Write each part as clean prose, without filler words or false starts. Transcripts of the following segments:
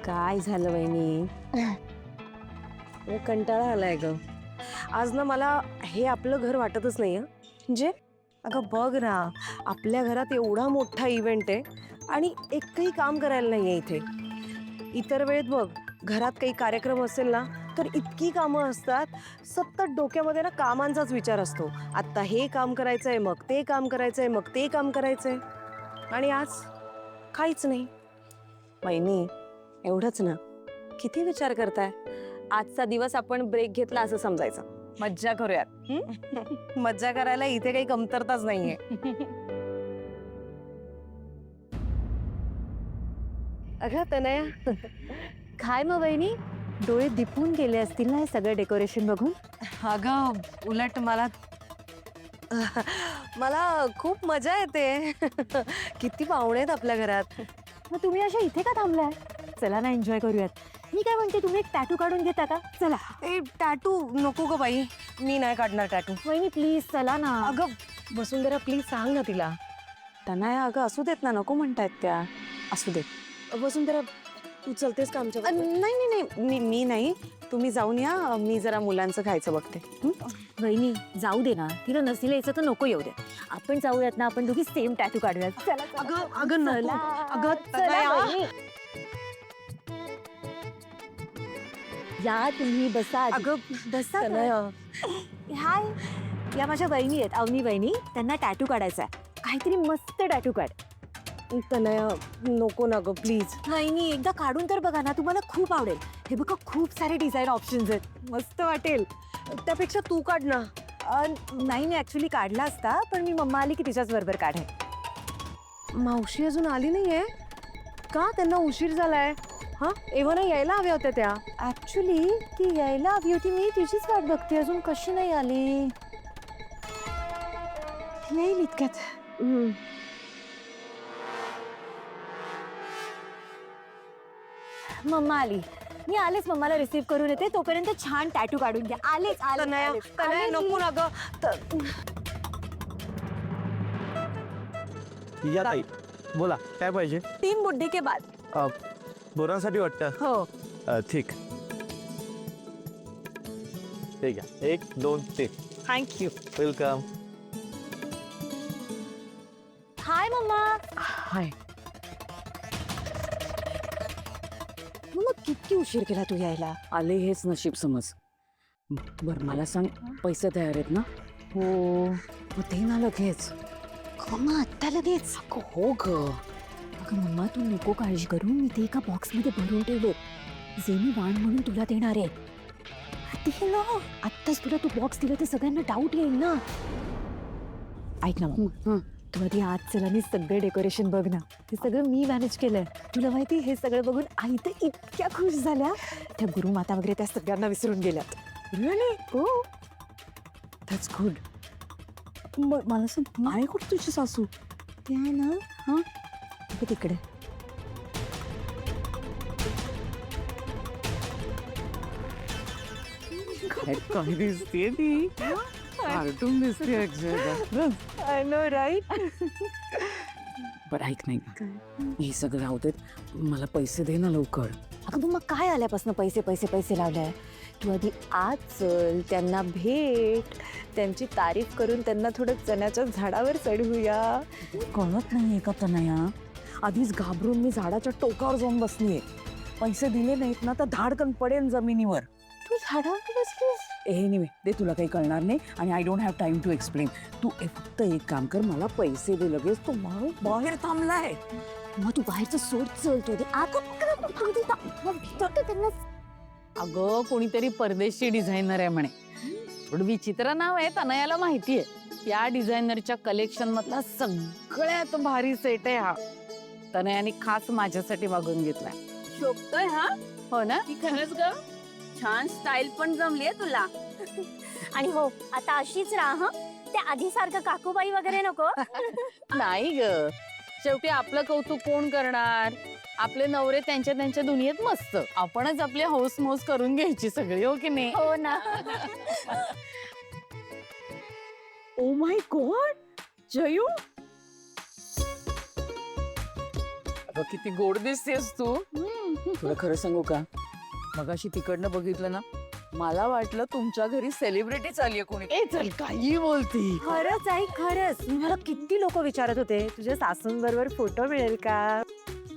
काय झालं वहिनी? कंटाळा आलाय ग. आज ना मला हे आपलं घर वाटतच नाहीये. म्हणजे अगं बघ ना, आपल्या घरात एवढा मोठा इव्हेंट आहे आणि एकही काम करायला नाहीये इथे. इतर वेळेत बघ, घरात काही कार्यक्रम असेल ना तर इतकी कामं असतात, सतत डोक्यामध्ये ना कामांचाच विचार असतो. आत्ता हे काम करायचंय, मग ते काम करायचंय, मग ते काम करायचंय. आणि आज काहीच नाही. वहिनी, एवढंच ना, किती विचार करताय? आजचा दिवस आपण ब्रेक घेतला असं समजायचं. मज्जा करूयात. मज्जा करायला इथे काही कमतरताच नाहीये. अगं तनया, काय मग वहिनी, डोळे दिपून गेले असतील ना हे सगळं डेकोरेशन बघून? अगं उलट मला मला खूप मजा येते. किती पाहुणे आहेत आपल्या घरात. मग तुम्ही अशा इथे का थांबलाय? चला ना एन्जॉय करूयात. मी काय म्हणते, तुम्ही एक टॅटू काढून घेता का? चला. ए टॅटू नको ग बाई, मी नाही काढणार टॅटू. वहिनी प्लीज चला ना. अगं वसुंधरा प्लीज सांग ना तिला. तनया अगं असू देत ना, नको म्हणतायत त्या. असू देत. वसुंधरा तू चलतेस का आमच्या? नाही नाही नाही, मी नाही. तुम्ही जाऊन या, मी जरा मुलांचं खायचं बघते. वहिनी जाऊ दे ना, तिला नसलेलं यायचं तर नको येऊ दे. आपण जाऊयात ना, आपण दोघी सेम टॅटू काढूयात. चला चला. अगं अगं नको. चला. अगं चला तनया. वहिनी. या तुम्ही बसा आधी. अगं बसा ना. तनया. हाय, या माझ्या बहिणी आहेत, अवनी बहिणी. त्यांना टॅटू काढायचा आहे. काहीतरी मस्त टॅटू काढ. तनया नको ना ग प्लीज. नाही एकदा काढून तर बघा ना, तुम्हाला खूप आवडेल. हे बघा, खूप सारे डिझाईन ऑप्शन्स आहेत, मस्त वाटेल. त्यापेक्षा तू काढ ना. नाही मी ऍक्च्युली काढला असता, पण मी मम्मा आली की तिच्याच बरोबर काढे. मावशी अजून आली नाहीये का? त्यांना उशीर झालाय. हा एव्हा नाही यायला हव्या होत्या त्या. ऍक्च्युली ती यायला हवी होती, मी तिचीच वाट बघते, अजून कशी नाही आली. येईल इतक्यात. मम्मा आली. मी आलेच, मम्माला रिसीव्ह करून येते. तोपर्यंत छान टॅटू काढून घ्या. आलेच तनया आलेच तनया आले नको मी. ना ग. या ताई, बोला काय पाहिजे? 3 बुड्ढे के बाद. बोरांसाठी वाटतं. हो. ठीक. ठीक आहे, 1 2 3. थँक्यू. वेलकम. हाय मम्मा. हाय. मग किती उशीर केला तू यायला? आले हेच नशीब समज. बर मला सांग, पैसे तयार आहेत ना? हो. मग ते ना लगेच. मम्मा आत्ता लगेच? हो ग. अगं मम्मा तू नको काळजी करू, मी ते एका बॉक्समध्ये भरून ठेवले, जे मी वाण म्हणून तुला देणार आहे. ते ना आत्ताच तुला तू बॉक्स दिला तर सगळ्यांना डाऊट येईल ना. ऐक ना मग, तू आधी आज चल आणि सगळे डेकोरेशन बघ ना. ते सगळं मी मॅनेज केलंय. तुला माहिती, हे सगळं बघून आई तर इतक्या खुश झाल्या. त्या गुरुमाता वगैरे त्या सगळ्यांना विसरून गेल्यात. रिअली? हो. That's good. मला सांग, आहे कुठे तुझी सासू? ते आहे ना, हा ते तिकडे. काय दिसते ती? कार्टून दिसते अक्षरशः. I know right. बरं ऐक नाही, हे सगळं राहू देत. मला पैसे दे ना लवकर. अगं मग काय आल्यापासून पैसे पैसे पैसे लावलाय? तू आधी आज चल, त्यांना भेट, त्यांची तारीफ करून त्यांना थोडं चण्याच्या झाडावर चढवूया. कळत नाहीये का तनया? आधीच घाबरून मी झाडाच्या टोकावर जाऊन बसलीये. पैसे दिले नाहीत ना तर धाडकन पडेन जमिनीवर. तू झाडावर बसलीस? एनिवे, दे, तुला काही कळणार नाही आणि I don't have time to explain. तू फक्त एक काम कर, मला पैसे दे लगेच. तो माणूस बाहेर थांबलाय. मग तू बाहेरचं सोड, चल तू आधी. आता त्यांना. अगं कोणीतरी परदेशी डिझायनर आहे म्हणे. थोडं विचित्र नाव आहे, तनयाला माहितीये. या डिझायनरच्या कलेक्शन मधला सगळ्यात भारी सेट आहे हा. तनयाने खास माझ्यासाठी मागून घेतलाय. शोभतोय हा. हो ना? ती खरंच ग, छान स्टाईल पण जमलीये तुला. आणि हो, आता अशीच राहा हं. त्या आधी सारखं काकूबाई वगैरे नको. नाही ग, शेवटी आपलं कौतुक कोण करणार? आपले नवरे त्यांच्या त्यांच्या दुनियेत मस्त. आपणच आपली हौस मौस करून घ्यायची सगळी, हो की नाही? हो ना. Oh my God, Jayu. अगं किती गोड दिसतेस तू. तुला खरं सांगू का मगाशी तिकडनं बघितलं ना मला वाटलं तुमच्या घरी सेलिब्रिटी चाललीये कोणी. ए चल काही बोलती. खरंच आई खरंच मला किती लोक विचारत होते तुझ्या सासूंबरोबर फोटो मिळेल का.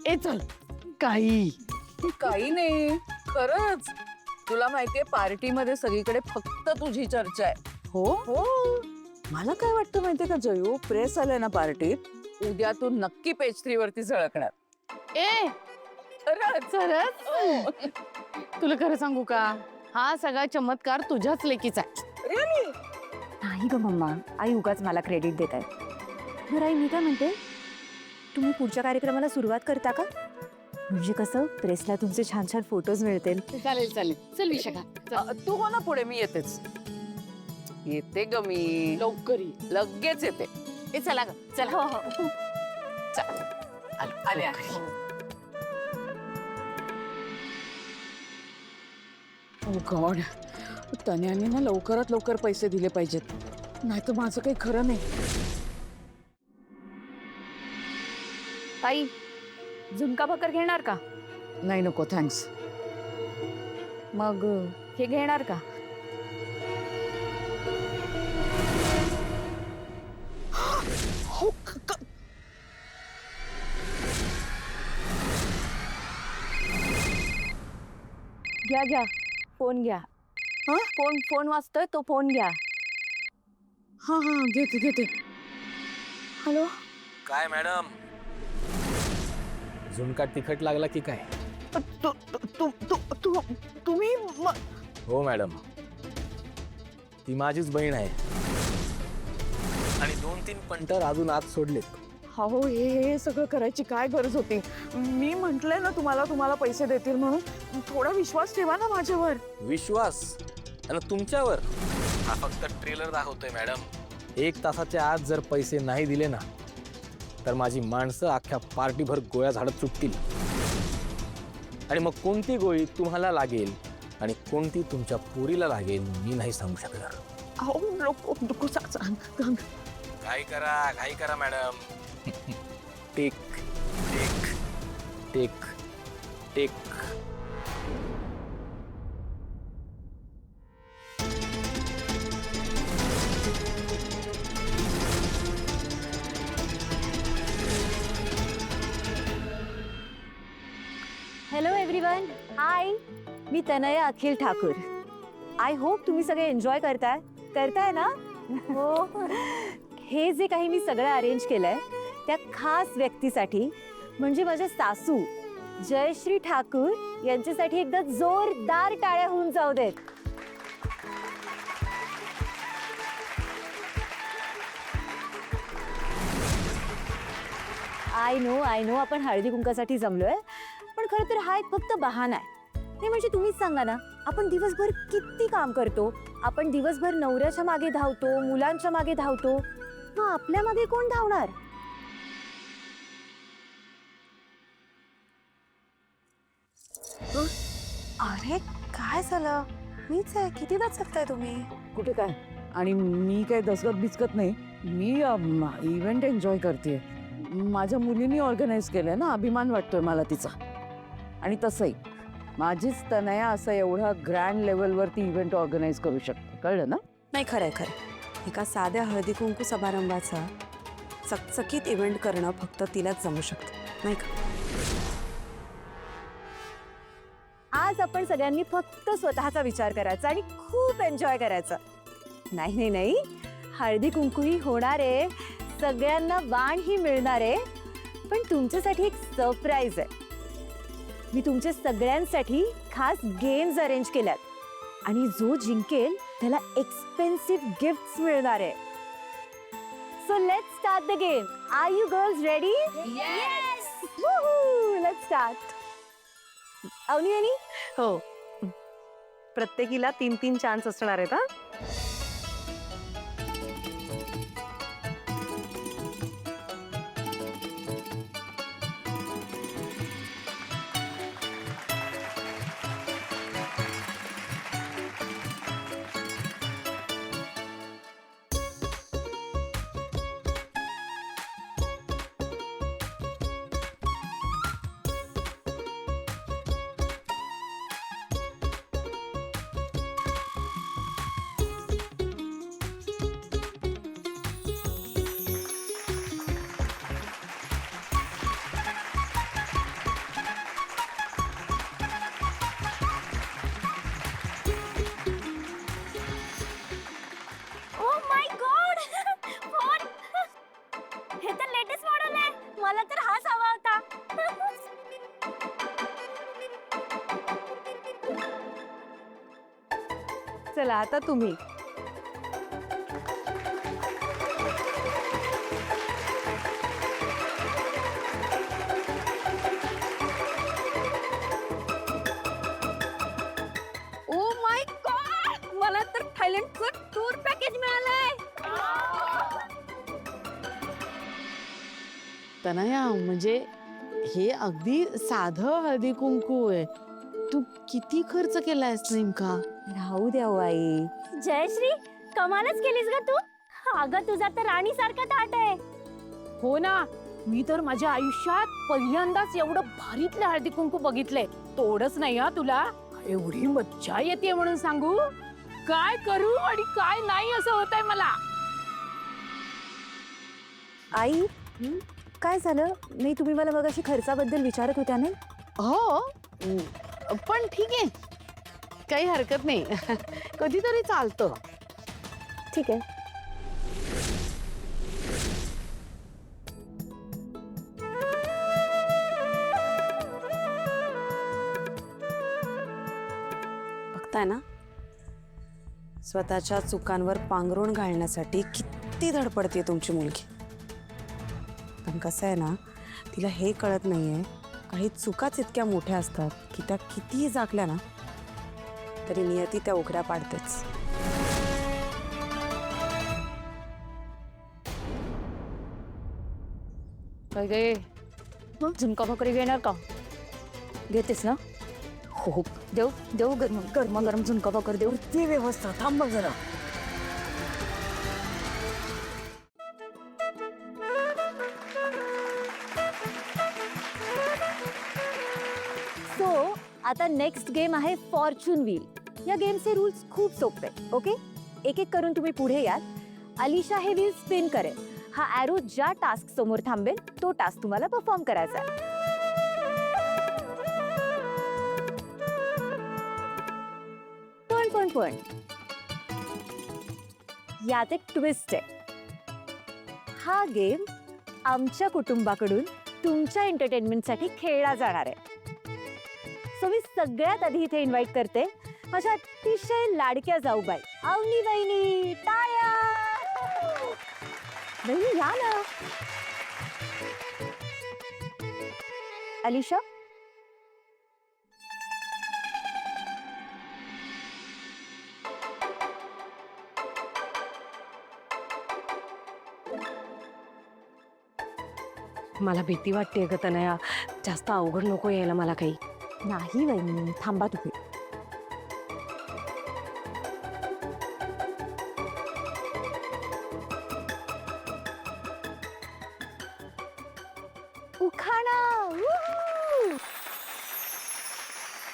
ए चल काही. काही नाही खरंच. तुला माहितीये पार्टीमध्ये सगळीकडे फक्त तुझी चर्चा आहे. हो हो मला काय वाटतं माहितीये का जयू प्रेस आलाय ना पार्टीत उद्या तू नक्की पेज 3 वरती झळकणार. ए खरंच. तुला खरं सांगू का हा सगळा चमत्कार तुझ्याच लेकीचा आहे. नाही ग मम्मा, आई उगाच मला क्रेडिट देत आहे. बरं आई मी काय म्हणते, तुम्ही पुढच्या कार्यक्रमाला सुरुवात करता का? म्हणजे कसं प्रेसला तुमचे छान छान फोटोज मिळतील. चालेल चालेल चल विशाखा चल. तू हो ना पुढे मी येतेच. येते ग मी लवकर ये. लगेच येते. ए चला ग चला. हो हो आले आले. ओ गॉड तन्याने ना लवकरात लवकर पैसे दिले पाहिजेत नाही तर माझं काही खरं नाही. ताई झुणका भाकर घेणार का? नाही नको थँक्स. मग हे घेणार का? हो घ्या घ्या फोन घ्या. हं? फोन वाजतोय तो फोन घ्या. हा हा घेते घेते. हॅलो काय मॅडम झुणका तिखट लागला की काय? तुम्ही हो मॅडम ती माझीच बहीण आहे आणि 2-3 पंटर अजून आत सोडलेत. हो हे सगळं करायची काय गरज होती. मी म्हंटलंय ना तुम्हाला पैसे देतील म्हणून थोडा विश्वास ठेवा ना माझ्यावर. विश्वास आणि तुमच्यावर हा फक्त ट्रेलर दाखवतोय मॅडम. 1 तासाच्या आत जर पैसे नाही दिले ना तर माझी माणसं अख्ख्या पार्टीभर गोळ्या झाडत सुटतील आणि मग कोणती गोळी तुम्हाला लागेल आणि कोणती तुमच्या पोरीला लागेल मी नाही सांगू शकणार. अहो नको घाई करा madam. Take take take take. Hello everyone, hi, मी तनया अखिल ठाकूर. आय होप तुम्ही सगळे एन्जॉय करताय ना. हो हे जे काही मी सगळं अरेंज केलंय त्या खास व्यक्तीसाठी म्हणजे माझ्या सासू जयश्री ठाकूर यांच्यासाठी एकदा जोरदार टाळ्या होऊन जाऊ देत. आय नो आपण हळदी कुंकासाठी जमलोय पण खरं तर हा एक फक्त बहाणा आहे. ते म्हणजे तुम्हीच सांगा ना, आपण दिवसभर किती काम करतो. आपण दिवसभर नवऱ्याच्या मागे धावतो, मुलांच्या मागे धावतो, मग आपल्या मागे कोण धावणार? अरे काय झालं मीच आहे किती दचकताय तुम्ही. कुठे काय आणि मी काय दसगत बिचकत नाही. मी इव्हेंट एन्जॉय करते. माझ्या मुलीने ऑर्गनाईज केलंय ना अभिमान वाटतोय मला तिचा. आणि तसंही माझीच तनया असं एवढा ग्रँड लेवलवरती इव्हेंट ऑर्गनाईज करू शकते. कळलं ना. नाही खरंय एका साध्या हळदी कुंकू समारंभाचा चकचकीत इव्हेंट करणं फक्त तिलाच जमू शकतं नाही का. आज आपण सगळ्यांनी फक्त स्वतःचा विचार करायचा आणि खूप एन्जॉय करायचं. नाही हळदी कुंकूही होणार आहे, सगळ्यांना वाणही मिळणार आहे. पण तुमच्यासाठी एक सरप्राईज आहे. मी तुमच्या सगळ्यांसाठी खास गेम्स अरेंज केल्यात आणि जो जिंकेल त्याला एक्सपेन्सिव्ह गिफ्ट्स मिळणार आहे. So let's start the game. Are you girls ready? Yes. Let's start. Avani हो प्रत्येकीला 3-3 चान्स असणार आहेत. हा चला आता तुम्ही. ओ माय गॉड, मला तर थायलंडचं टूर पॅकेज मिळालंय. तनया, म्हणजे हे अगदी साधं हळदी कुंकू आहे. तू किती खर्च केलायस नेमका? राहू द्या हो आई. जयश्री, कमालच केलीस ग तू. अगं तुझा तर राणी सारखा ताट आहे. हो ना, मी तर माझ्या आयुष्यात पहिल्यांदाच एवढं भारीतलं हळदी कुंकू बघितलंय. तोडच नाही हा तुला. एवढी मज्जा येते म्हणून सांगू, काय करू आणि काय नाही असं होतंय मला. आई काय झालं नाही? तुम्ही मला मगाशी खर्चाबद्दल विचारत होत्या ना? हो, पण ठीक आहे, काही हरकत नाही. कधीतरी चालतं. ठीक आहे. बघताय ना, स्वतःच्या चुकांवर पांघरुण घालण्यासाठी किती धडपडते तुमची मुलगी. पण कसं आहे ना, तिला हे कळत नाहीये, काही चुकाच इतक्या मोठ्या असतात की त्या कितीही झाकल्या ना तरी नियती त्या उघड्या पाडतेच. काय गे, झुणका भाकरी घेणार का? घेतेस ना? हो, देऊ देऊ. गरम झुणका भाकर देऊ. ती व्यवस्था थांब बघ जरा. सो आता नेक्स्ट गेम आहे फॉर्च्यून व्हील. या गेमचे रूल्स खूप सोपे. ओके, एक एक करून तुम्ही पुढे याल. अलिशा हे व्हील स्पिन करेल. हा ॲरो ज्या टास्क समोर थांबेल तो टास्क तुम्हाला परफॉर्म करायचा आहे. पण यात एक ट्विस्ट आहे. हा गेम आमच्या कुटुंबाकडून तुमच्या एंटरटेनमेंटसाठी खेळला जाणार आहे. सो मी सगळ्यात आधी इथे इन्व्हाइट करते माझ्या अतिशय लाडक्या जाऊबाई अवनी वहिनी. टाळ्या वहिनी, या ना. अलिशा, मला भीती वाटते ग तनया, जास्त अवघड नको यायला मला काही. नाही वहिनी, थांबा तुम्ही. उखाणा.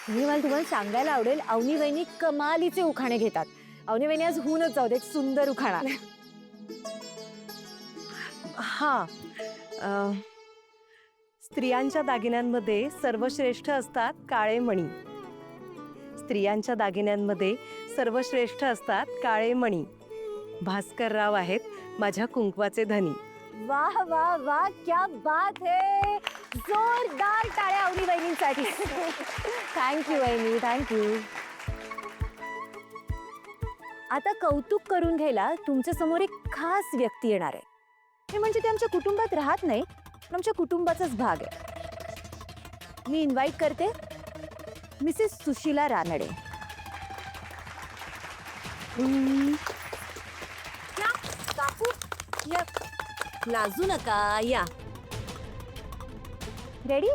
मला तुम्हाला सांगायला आवडेल, अवनी वहिनी कमालीचे उखाणे घेतात. अवनी वहिनी आज होऊनच जाऊ दे एक सुंदर उखाणा. हा, स्त्रियांच्या दागिन्यांमध्ये सर्वश्रेष्ठ असतात काळे मणी. स्त्रियांच्या दागिन्यांमध्ये सर्वश्रेष्ठ असतात काळे मणी. भास्करराव आहेत माझ्या कुंकवाचे धनी. वाह वाह वाह, क्या बात है. जोरदार टाळ्या अवनी वहिनींसाठी. थँक्यू वहिनी, थँक्यू. आता कौतुक करून घ्यायला तुमच्या समोर एक खास व्यक्ती येणार आहे. हे म्हणजे ते आमच्या कुटुंबात राहत नाही, पण आमच्या कुटुंबाचाच भाग आहे. मी इन्व्हाइट करते मिसेस सुशीला रानडे. काकू, या, लाजू नका, या. रेडी?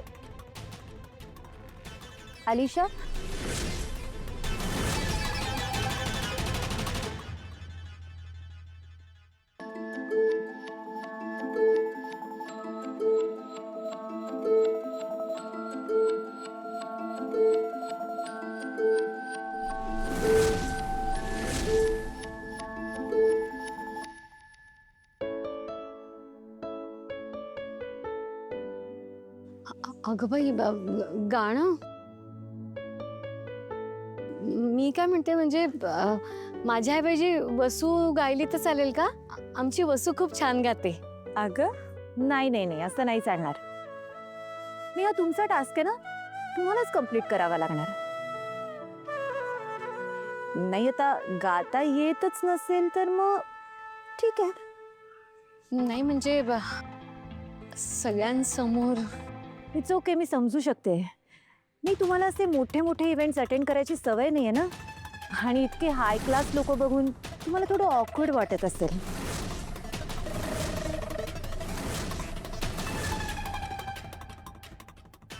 अलिशा, अगं बाई, गाणं. मी काय म्हणते, म्हणजे माझ्याऐवजी वसू गायली तर चालेल का? आमची वसू खूप छान गाते. अगं नाही नाही नाही, असं नाही चालणार. मी हा तुमचा टास्क आहे ना, तुम्हालाच कम्प्लीट करावा लागणार. नाही आता गाता येतच नसेल तर मग ठीक आहे. नाही म्हणजे सगळ्यांसमोर इट्स ओके, मी समजू शकते. नाही, तुम्हाला असे मोठे मोठे इव्हेंट्स अटेंड करायची सवय नाही आहे ना, आणि इतके हाय क्लास लोक बघून तुम्हाला थोडं ऑकवर्ड वाटत असेल.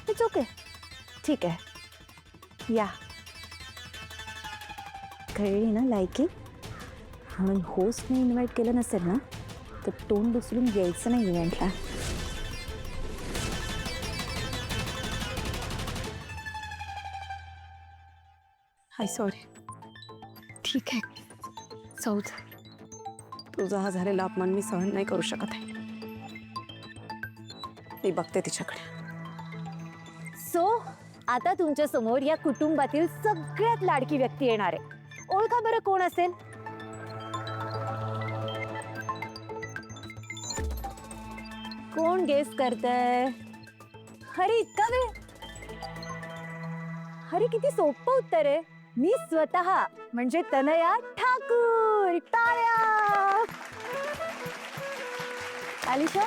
इट्स ओके, ठीक आहे, या. कळली ना लायकी? म्हणून होस्टने इन्व्हाइट केलं नसेल ना तर तोंड उचलून यायचं नाही इव्हेंटला. I sorry. ठीक आहे, जाऊ दे. तुझा हा झालेला अपमान मी सहन नाही करू शकत आहे. मी बघते तिच्याकडे. सो आता तुमच्या समोर या कुटुंबातील सगळ्यात लाडकी व्यक्ती येणार आहे. ओळखा बरं कोण असेल? कोण गेस करतंय? अरे इतका वेळ? अरे किती सोपं उत्तर आहे. मी स्वतः म्हणजे तनया ठाकूर. टाळ्या. Alisha,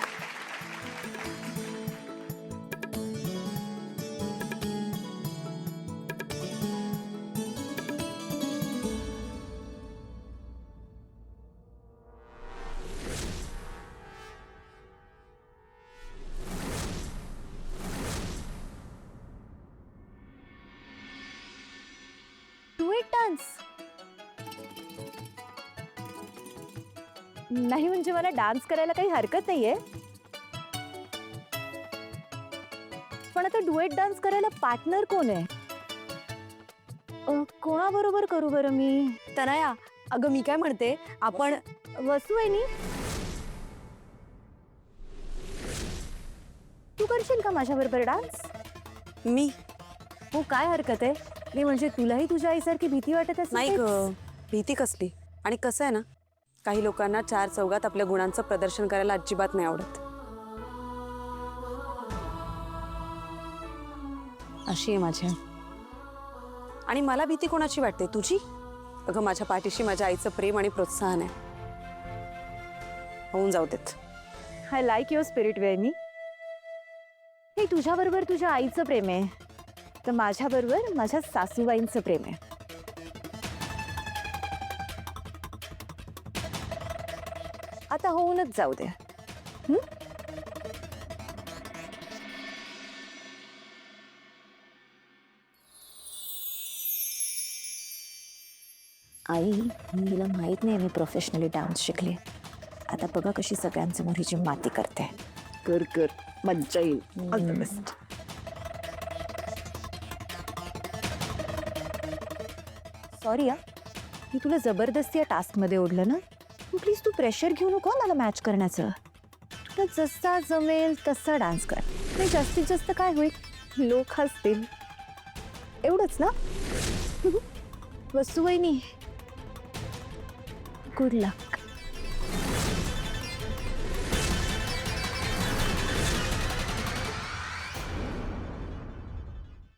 duet dance? नाही म्हणजे मला डान्स करायला काही हरकत नाहीये, पण आता डुएट डान्स करायला पार्टनर कोण आहे? कोणाबरोबर करू बरं मी? तनया, अगं मी काय म्हणते, आपण वसू आहे नी? तू करशील का माझ्या बरोबर डान्स? मी हो, काय हरकत आहे? नाही म्हणजे तुलाही तुझ्या आईसारखी भीती वाटत असेल नाही तेच. ग, भीती कसली. आणि कसं आहे ना, काही लोकांना चार चौघात आपल्या गुणांचं प्रदर्शन करायला अजिबात नाही आवडत. अशी आहे माझी. आणि मला भीती कोणाची वाटते? तुझी? अगं माझ्या पाठीशी माझ्या आईचं प्रेम आणि प्रोत्साहन आहे. होऊन जाऊ देत. I like your spirit Veni. हे तुझ्या बरोबर तुझ्या आईचं प्रेम आहे, तर माझ्या बरोबर माझ्या सासूबाईंचं प्रेम आहे. आता होऊनच जाऊ दे. आई, तिला माहित नाही मी प्रोफेशनली डान्स शिकले. आता बघा कशी सगळ्यांसमोर हिची माती करते. कर कर, मज्जा येईल. All the best. सॉरी या, मी तुला जबरदस्ती या टास्कमध्ये ओढलं ना. प्लीज तू प्रेशर घेऊ नको मला मॅच करण्याचं. तुला जसा जमेल तसा डान्स कर. नाही जास्तीत जास्त काय होईल, लोक हसतील, एवढंच ना. वसू वहिनी, गुड लक.